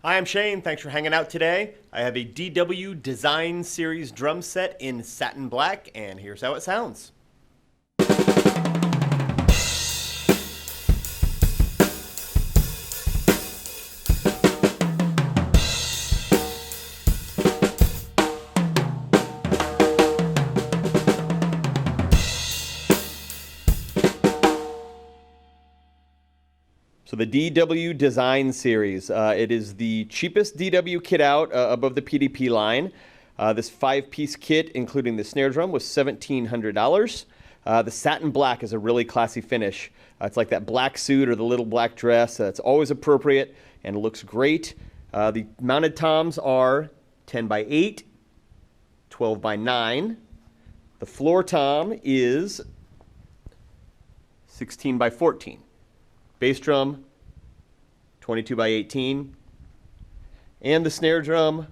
Hi, I'm Shane. Thanks for hanging out today. I have a DW Design Series drum set in satin black, and here's how it sounds. So the DW Design Series, it is the cheapest DW kit out above the PDP line. This 5-piece kit, including the snare drum, was $1,700. The satin black is a really classy finish. It's like that black suit or the little black dress. It's always appropriate and it looks great. The mounted toms are 10 by 8, 12 by 9. The floor tom is 16 by 14. Bass drum, 22 by 18, and the snare drum,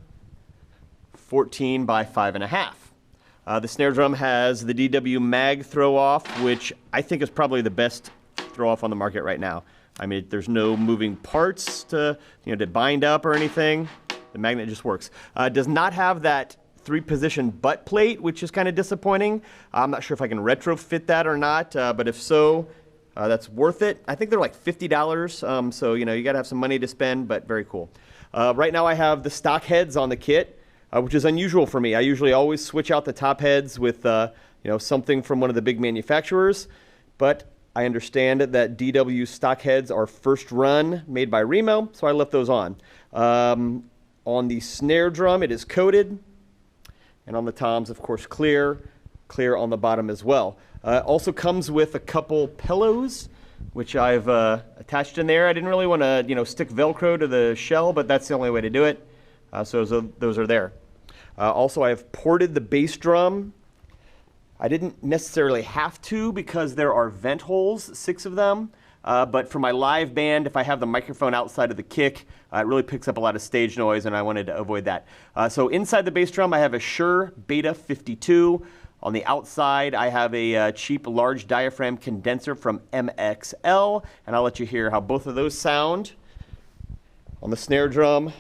14 by 5.5. The snare drum has the DW mag throw-off, which I think is probably the best throw-off on the market right now. I mean, there's no moving parts to bind up or anything. The magnet just works. It does not have that 3-position butt plate, which is kind of disappointing. I'm not sure if I can retrofit that or not, but if so, that's worth it. I think they're like $50, so you gotta have some money to spend, but very cool. Right now I have the stock heads on the kit, which is unusual for me. I usually always switch out the top heads with something from one of the big manufacturers, but I understand that DW stock heads are first run, made by Remo, so I left those on. On the snare drum, it is coated, and on the toms, of course, clear on the bottom as well. Also comes with a couple pillows, which I've attached in there. I didn't really want to, stick Velcro to the shell, but that's the only way to do it. So those are there. Also, I have ported the bass drum. I didn't necessarily have to because there are vent holes, 6 of them. But for my live band, if I have the microphone outside of the kick, it really picks up a lot of stage noise, and I wanted to avoid that. So inside the bass drum, I have a Shure Beta 52. On the outside, I have a cheap large diaphragm condenser from MXL, and I'll let you hear how both of those sound. On the snare drum,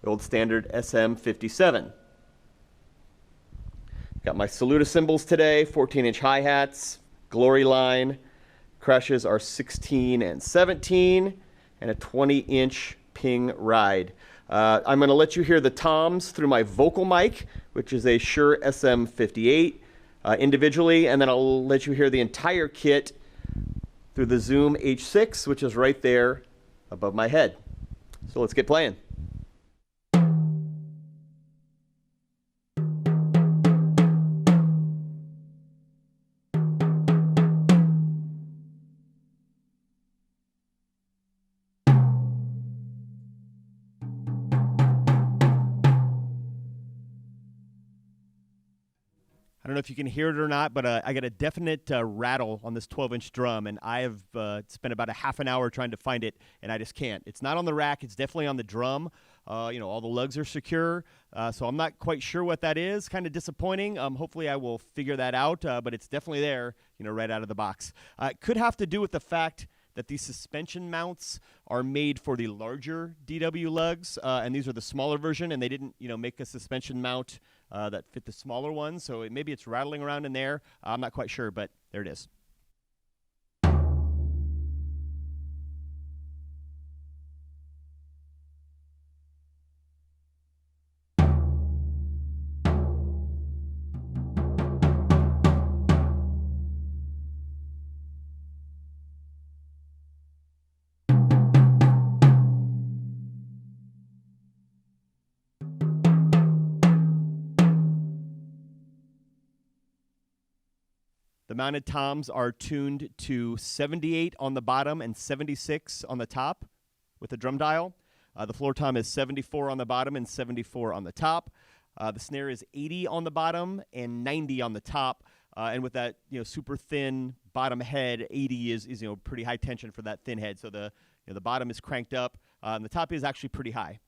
the old standard SM57. Got my Saluda cymbals today, 14-inch hi-hats, Glory line. Crashes are 16 and 17, and a 20-inch ping ride. I'm going to let you hear the toms through my vocal mic, which is a Shure SM58 individually, and then I'll let you hear the entire kit through the Zoom H6, which is right there above my head. So let's get playing. I don't know if you can hear it or not, but I got a definite rattle on this 12-inch drum, and I have spent about a half an hour trying to find it, and I just can't. It's not on the rack. It's definitely on the drum. All the lugs are secure, so I'm not quite sure what that is. Kind of disappointing. Hopefully I will figure that out, but it's definitely there, right out of the box. It could have to do with the fact that these suspension mounts are made for the larger DW lugs, and these are the smaller version, and they didn't, make a suspension mount that fit the smaller ones, so maybe it's rattling around in there. I'm not quite sure, but there it is. The mounted toms are tuned to 78 on the bottom and 76 on the top with the drum dial. The floor tom is 74 on the bottom and 74 on the top. The snare is 80 on the bottom and 90 on the top. And with that super thin bottom head, 80 is pretty high tension for that thin head. So the bottom is cranked up, and the top is actually pretty high.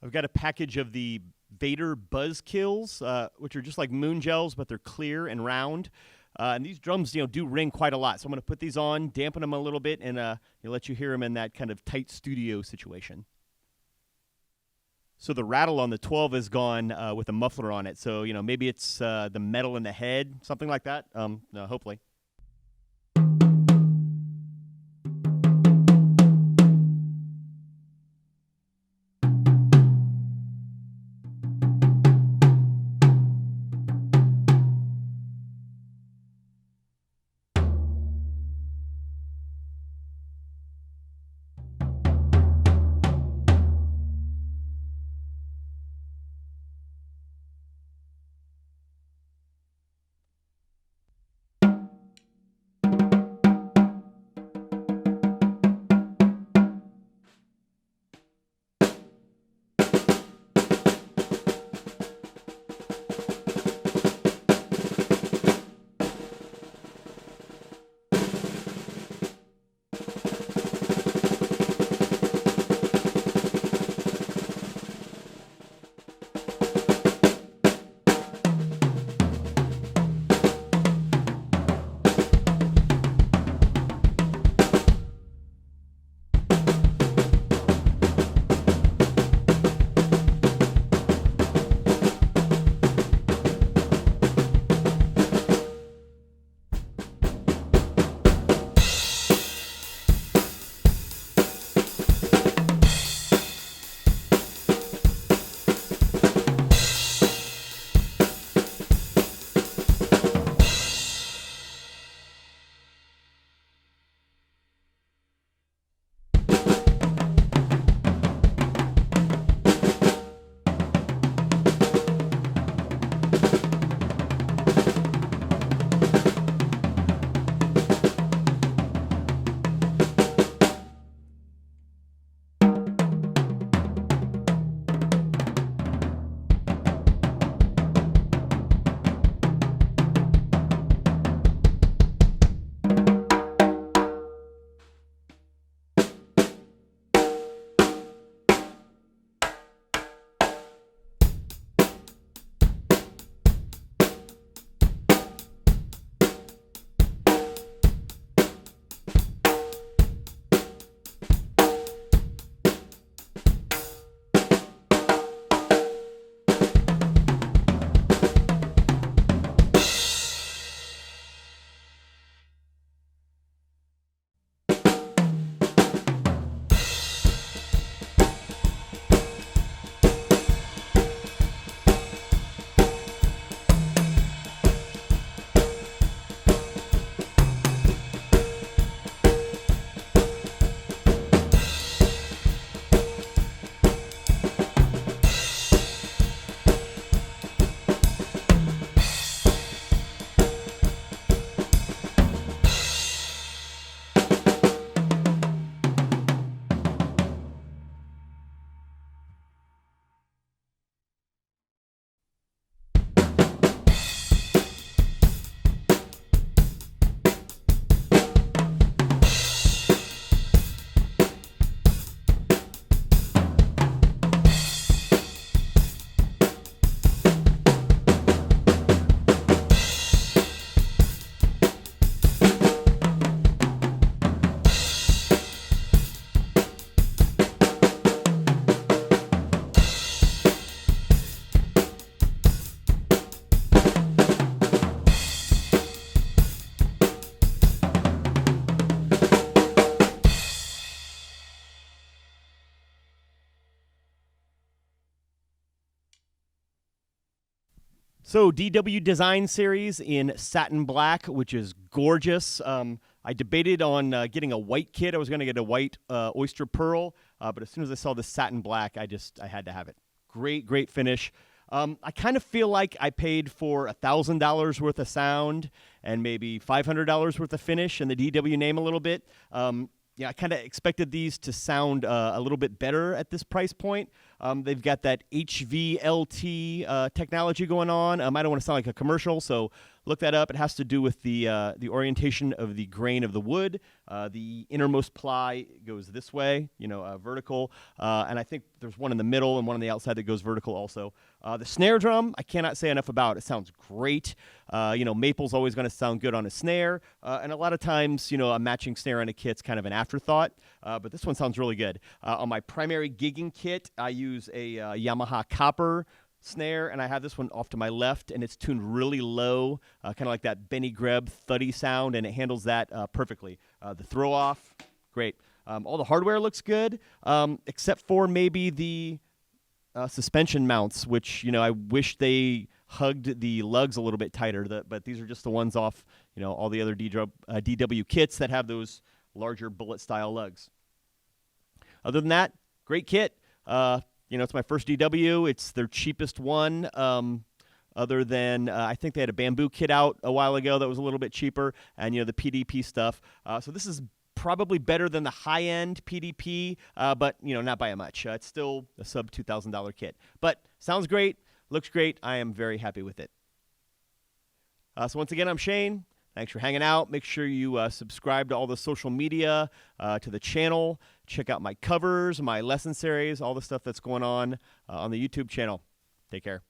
I've got a package of the Vader Buzz Kills, which are just like moon gels, but they're clear and round. And these drums, do ring quite a lot. So I'm going to put these on, dampen them a little bit, and let you hear them in that kind of tight studio situation. So the rattle on the 12 is gone with a muffler on it. So, maybe it's the metal in the head, something like that. No, hopefully. So DW Design Series in satin black, which is gorgeous. I debated on getting a white kit. I was going to get a white oyster pearl, but as soon as I saw the satin black, I had to have it. Great, great finish. I kind of feel like I paid for $1,000 worth of sound and maybe $500 worth of finish and the DW name a little bit. Yeah, I kind of expected these to sound a little bit better at this price point. They've got that HVLT technology going on. I don't want to sound like a commercial, so look that up. It has to do with the orientation of the grain of the wood. The innermost ply goes this way, vertical, and I think there's one in the middle and one on the outside that goes vertical also. The snare drum, I cannot say enough about. It sounds great. Maple's always going to sound good on a snare, and a lot of times, a matching snare on a kit's kind of an afterthought, but this one sounds really good. On my primary gigging kit, I use a Yamaha copper snare, and I have this one off to my left, and it's tuned really low, kind of like that Benny Greb thuddy sound, and it handles that perfectly. The throw off, great. All the hardware looks good, except for maybe the suspension mounts, which I wish they hugged the lugs a little bit tighter. But these are just the ones off all the other DW kits that have those larger bullet style lugs. Other than that, great kit. It's my first DW. It's their cheapest one. Other than I think they had a bamboo kit out a while ago that was a little bit cheaper, and the PDP stuff. So this is probably better than the high-end PDP, but not by a much. It's still a sub $2,000 kit, but sounds great, looks great. I am very happy with it. So once again, I'm Shane. Thanks for hanging out. Make sure you subscribe to all the social media, to the channel. Check out my covers, my lesson series, all the stuff that's going on the YouTube channel. Take care.